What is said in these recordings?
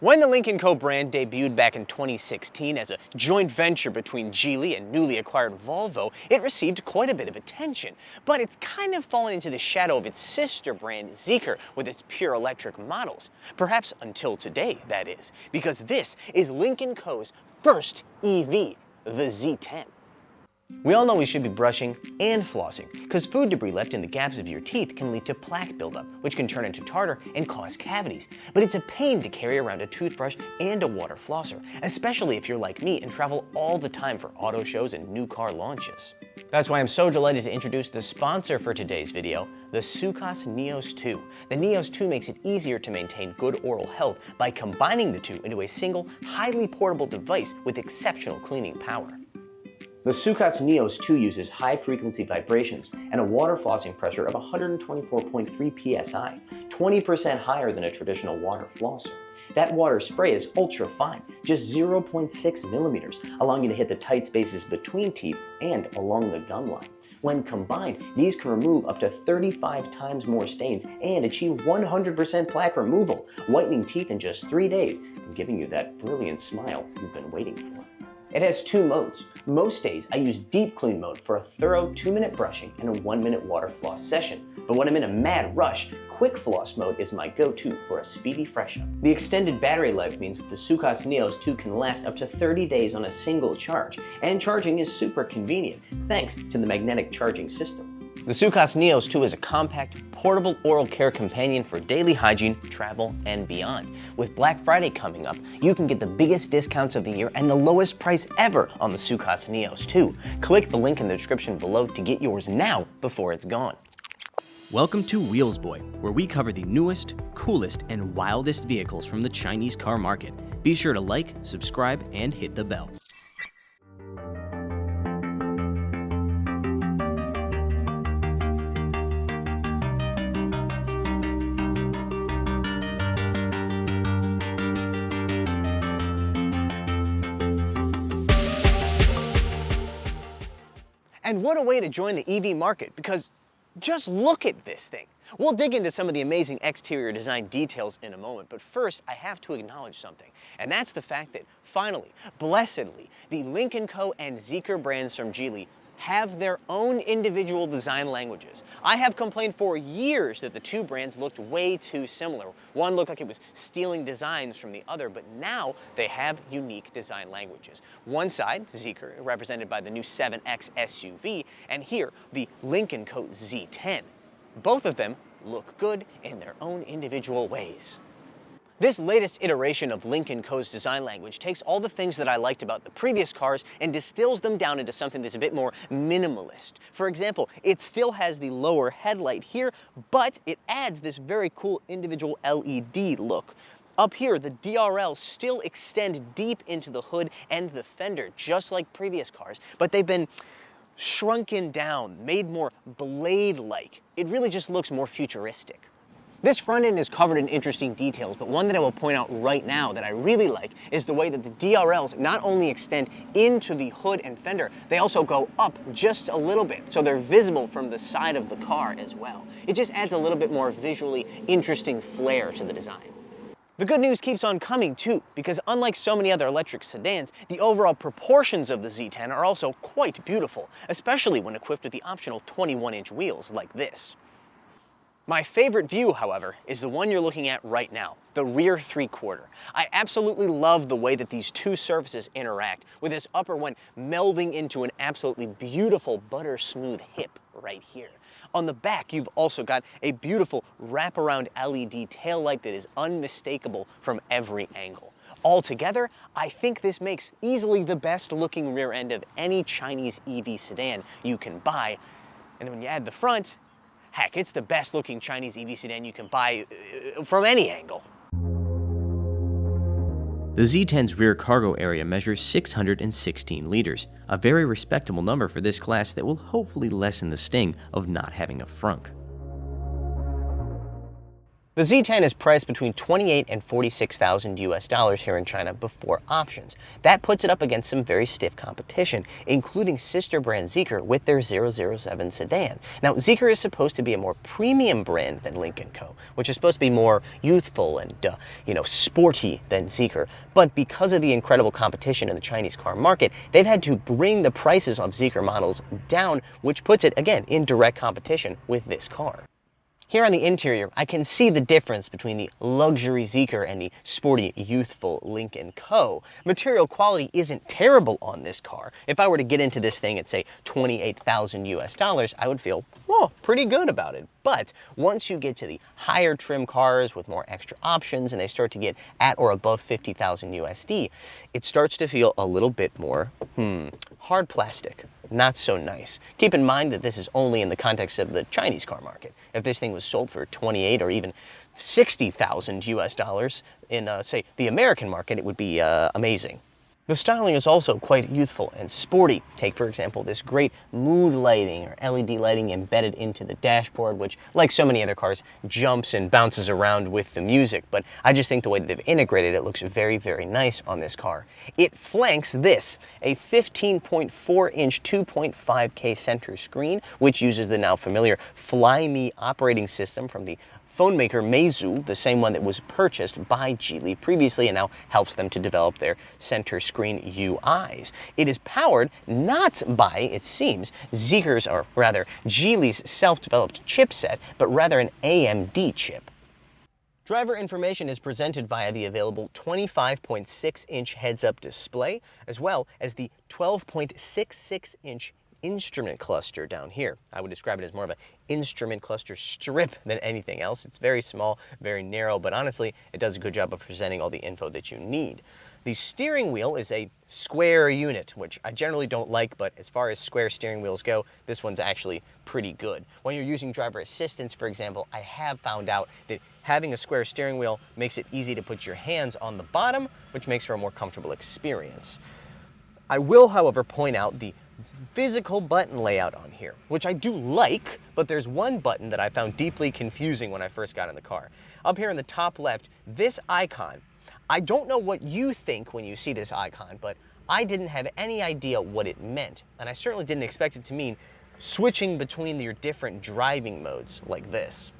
When the Lynk Co brand debuted back in 2016 as a joint venture between Geely and newly acquired Volvo, it received quite a bit of attention. But it's kind of fallen into the shadow of its sister brand Zeekr with its pure electric models. Perhaps until today, that is, because this is Lynk Co's first EV, the Z10. We all know we should be brushing and flossing, because food debris left in the gaps of your teeth can lead to plaque buildup, which can turn into tartar and cause cavities. But it's a pain to carry around a toothbrush and a water flosser, especially if you're like me and travel all the time for auto shows and new car launches. That's why I'm so delighted to introduce the sponsor for today's video, the Sedan Neos 2. The Neos 2 makes it easier to maintain good oral health by combining the two into a single, highly portable device with exceptional cleaning power. The Sedan Neos 2 uses high-frequency vibrations and a water flossing pressure of 124.3 psi, 20% higher than a traditional water flosser. That water spray is ultra-fine, just 0.6 millimeters, allowing you to hit the tight spaces between teeth and along the gum line. When combined, these can remove up to 35 times more stains and achieve 100% plaque removal, whitening teeth in just 3 days and giving you that brilliant smile you've been waiting for. It has 2 modes. Most days I use deep clean mode for a thorough 2-minute brushing and a 1-minute water floss session. But when I'm in a mad rush, quick floss mode is my go-to for a speedy fresh up. The extended battery life means that the Sedan Neos 2 can last up to 30 days on a single charge, and charging is super convenient thanks to the magnetic charging system. The Sedan Neos 2 is a compact, portable oral care companion for daily hygiene, travel, and beyond. With Black Friday coming up, you can get the biggest discounts of the year and the lowest price ever on the Sedan Neos 2. Click the link in the description below to get yours now before it's gone. Welcome to Wheelsboy, where we cover the newest, coolest, and wildest vehicles from the Chinese car market. Be sure to like, subscribe, and hit the bell. And what a way to join the EV market, because just look at this thing. We'll dig into some of the amazing exterior design details in a moment, but first I have to acknowledge something, and that's the fact that finally, blessedly, the Lynk Co and Zeekr brands from Geely have their own individual design languages. I have complained for years that the two brands looked way too similar. One looked like it was stealing designs from the other, but now they have unique design languages. One side, Zeekr, represented by the new 7X SUV, and here, the Lynk Co Z10. Both of them look good in their own individual ways. This latest iteration of Lynk Co's design language takes all the things that I liked about the previous cars and distills them down into something that's a bit more minimalist. For example, it still has the lower headlight here, but it adds this very cool individual LED look. Up here, the DRLs still extend deep into the hood and the fender, just like previous cars, but they've been shrunken down, made more blade-like. It really just looks more futuristic. This front end is covered in interesting details, but one that I will point out right now that I really like is the way that the DRLs not only extend into the hood and fender, they also go up just a little bit, so they're visible from the side of the car as well. It just adds a little bit more visually interesting flair to the design. The good news keeps on coming too, because unlike so many other electric sedans, the overall proportions of the Z10 are also quite beautiful, especially when equipped with the optional 21-inch wheels like this. My favorite view, however, is the one you're looking at right now, the rear 3/4. I absolutely love the way that these two surfaces interact, with this upper one melding into an absolutely beautiful butter smooth hip right here. On the back, you've also got a beautiful wraparound LED taillight that is unmistakable from every angle. Altogether, I think this makes easily the best looking rear end of any Chinese EV sedan you can buy. And when you add the front, heck, it's the best looking Chinese EV sedan you can buy from any angle. The Z10's rear cargo area measures 616 liters, a very respectable number for this class that will hopefully lessen the sting of not having a frunk. The Z10 is priced between $28,000 and $46,000 US here in China before options. That puts it up against some very stiff competition, including sister brand Zeekr with their 007 sedan. Now, Zeekr is supposed to be a more premium brand than Lynk Co, which is supposed to be more youthful and, sporty than Zeekr. But because of the incredible competition in the Chinese car market, they've had to bring the prices of Zeekr models down, which puts it, again, in direct competition with this car. Here on the interior, I can see the difference between the luxury Zeekr and the sporty, youthful Lynk Co. Material quality isn't terrible on this car. If I were to get into this thing at, say, $28,000 US, I would feel, pretty good about it. But once you get to the higher trim cars with more extra options and they start to get at or above 50,000 USD, it starts to feel a little bit more, hard plastic. Not so nice. Keep in mind that this is only in the context of the Chinese car market. If this thing was sold for 28 or even 60,000 US in, say, the American market, it would be amazing. The styling is also quite youthful and sporty. Take, for example, this great mood lighting or LED lighting embedded into the dashboard, which, like so many other cars, jumps and bounces around with the music. But I just think the way that they've integrated it looks very, very nice on this car. It flanks this, a 15.4-inch 2.5K center screen, which uses the now familiar Fly Me operating system from the phone maker Meizu, the same one that was purchased by Geely previously and now helps them to develop their center screen UIs. It is powered not by, it seems, Zeekr's, or rather Geely's self-developed chipset, but rather an AMD chip. Driver information is presented via the available 25.6-inch heads-up display, as well as the 12.66-inch instrument cluster down here. I would describe it as more of an instrument cluster strip than anything else. It's very small, very narrow, but honestly, it does a good job of presenting all the info that you need. The steering wheel is a square unit, which I generally don't like, but as far as square steering wheels go, this one's actually pretty good. When you're using driver assistance, for example, I have found out that having a square steering wheel makes it easy to put your hands on the bottom, which makes for a more comfortable experience. I will, however, point out the physical button layout on here, which I do like, but there's one button that I found deeply confusing when I first got in the car. Up here in the top left, this icon, I don't know what you think when you see this icon, but I didn't have any idea what it meant, and I certainly didn't expect it to mean switching between your different driving modes like this.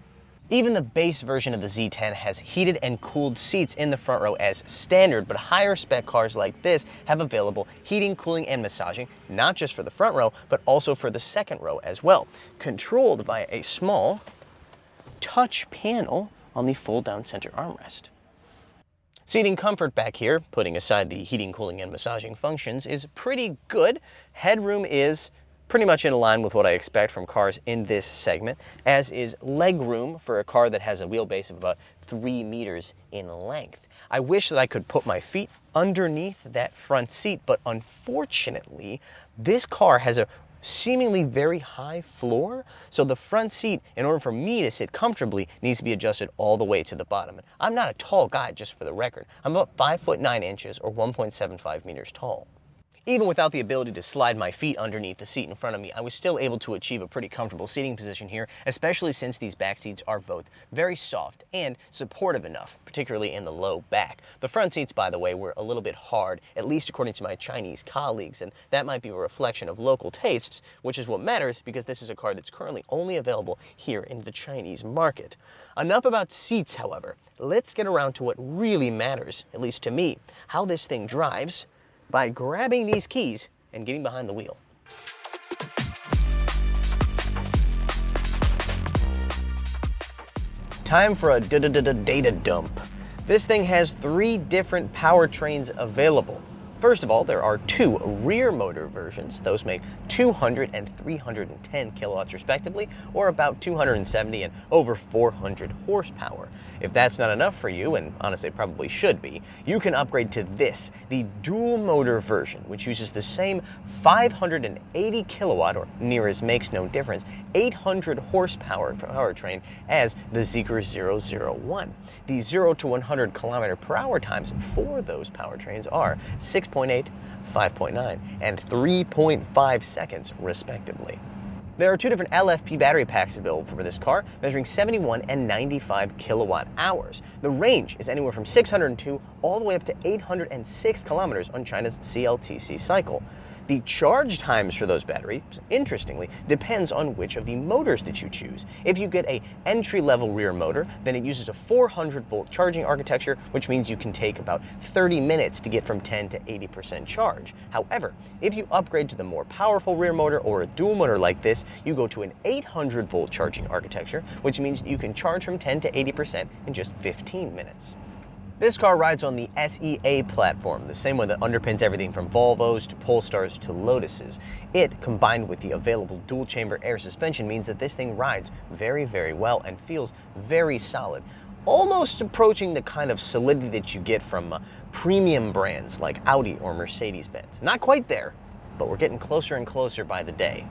Even the base version of the Z10 has heated and cooled seats in the front row as standard, but higher spec cars like this have available heating, cooling, and massaging, not just for the front row, but also for the second row as well, controlled via a small touch panel on the fold-down center armrest. Seating comfort back here, putting aside the heating, cooling, and massaging functions, is pretty good. Headroom is pretty much in line with what I expect from cars in this segment, as is leg room for a car that has a wheelbase of about 3 meters in length. I wish that I could put my feet underneath that front seat, but unfortunately, this car has a seemingly very high floor, so the front seat, in order for me to sit comfortably, needs to be adjusted all the way to the bottom. I'm not a tall guy, just for the record. I'm about 5'9" or 1.75 meters tall. Even without the ability to slide my feet underneath the seat in front of me, I was still able to achieve a pretty comfortable seating position here, especially since these back seats are both very soft and supportive enough, particularly in the low back. The front seats, by the way, were a little bit hard, at least according to my Chinese colleagues, and that might be a reflection of local tastes, which is what matters because this is a car that's currently only available here in the Chinese market. Enough about seats, however. Let's get around to what really matters, at least to me, how this thing drives, by grabbing these keys and getting behind the wheel. Time for a data dump. This thing has 3 different powertrains available. First of all, there are 2 rear motor versions. Those make 200 and 310 kilowatts respectively, or about 270 and over 400 horsepower. If that's not enough for you, and honestly it probably should be, you can upgrade to this, the dual motor version, which uses the same 580 kilowatt, or near as makes no difference, 800 horsepower powertrain as the Zeekr 001. The 0 to 100 kilometer per hour times for those powertrains are 6.8, 5.9, and 3.5 seconds respectively. There are two different LFP battery packs available for this car, measuring 71 and 95 kilowatt hours. The range is anywhere from 602 all the way up to 806 kilometers on China's CLTC cycle. The charge times for those batteries, interestingly, depends on which of the motors that you choose. If you get a entry-level rear motor, then it uses a 400-volt charging architecture, which means you can take about 30 minutes to get from 10 to 80% charge. However, if you upgrade to the more powerful rear motor or a dual motor like this, you go to an 800-volt charging architecture, which means that you can charge from 10 to 80% in just 15 minutes. This car rides on the SEA platform, the same one that underpins everything from Volvos to Polestars to Lotuses. It, combined with the available dual-chamber air suspension, means that this thing rides very, very well and feels very solid, almost approaching the kind of solidity that you get from premium brands like Audi or Mercedes-Benz. Not quite there, but we're getting closer and closer by the day.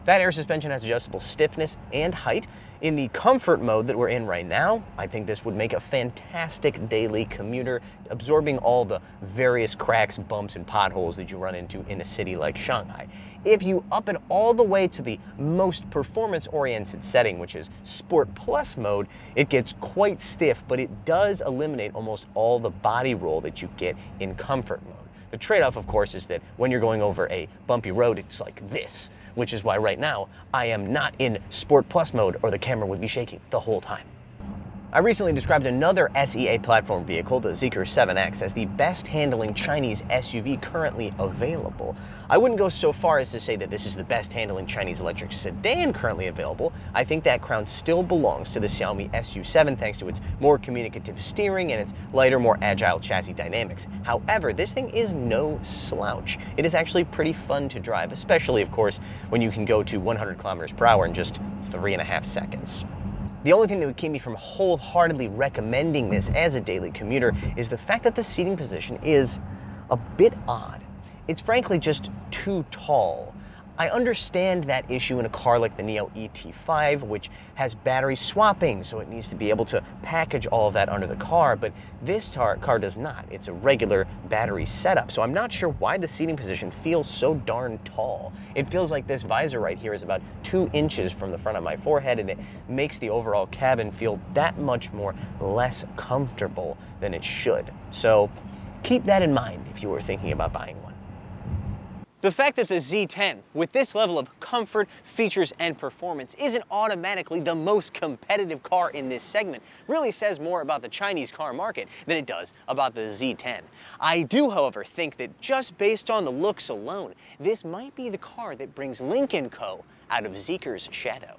That air suspension has adjustable stiffness and height. In the comfort mode that we're in right now, I think this would make a fantastic daily commuter, absorbing all the various cracks, bumps, and potholes that you run into in a city like Shanghai. If you up it all the way to the most performance-oriented setting, which is Sport Plus mode, it gets quite stiff, but it does eliminate almost all the body roll that you get in comfort mode. The trade-off, of course, is that when you're going over a bumpy road, it's like this, which is why right now I am not in Sport Plus mode or the camera would be shaking the whole time. I recently described another SEA platform vehicle, the Zeekr 7X, as the best handling Chinese SUV currently available. I wouldn't go so far as to say that this is the best handling Chinese electric sedan currently available. I think that crown still belongs to the Xiaomi SU7 thanks to its more communicative steering and its lighter, more agile chassis dynamics. However, this thing is no slouch. It is actually pretty fun to drive, especially, of course, when you can go to 100 kilometers per hour in just 3.5 seconds. The only thing that would keep me from wholeheartedly recommending this as a daily commuter is the fact that the seating position is a bit odd. It's frankly just too tall. I understand that issue in a car like the Neo ET5, which has battery swapping, so it needs to be able to package all of that under the car, but this car does not. It's a regular battery setup, so I'm not sure why the seating position feels so darn tall. It feels like this visor right here is about 2 inches from the front of my forehead, and it makes the overall cabin feel that much less comfortable than it should. So keep that in mind if you were thinking about buying one. The fact that the Z10, with this level of comfort, features, and performance, isn't automatically the most competitive car in this segment really says more about the Chinese car market than it does about the Z10. I do, however, think that just based on the looks alone, this might be the car that brings Lynk Co out of Zeekr's shadow.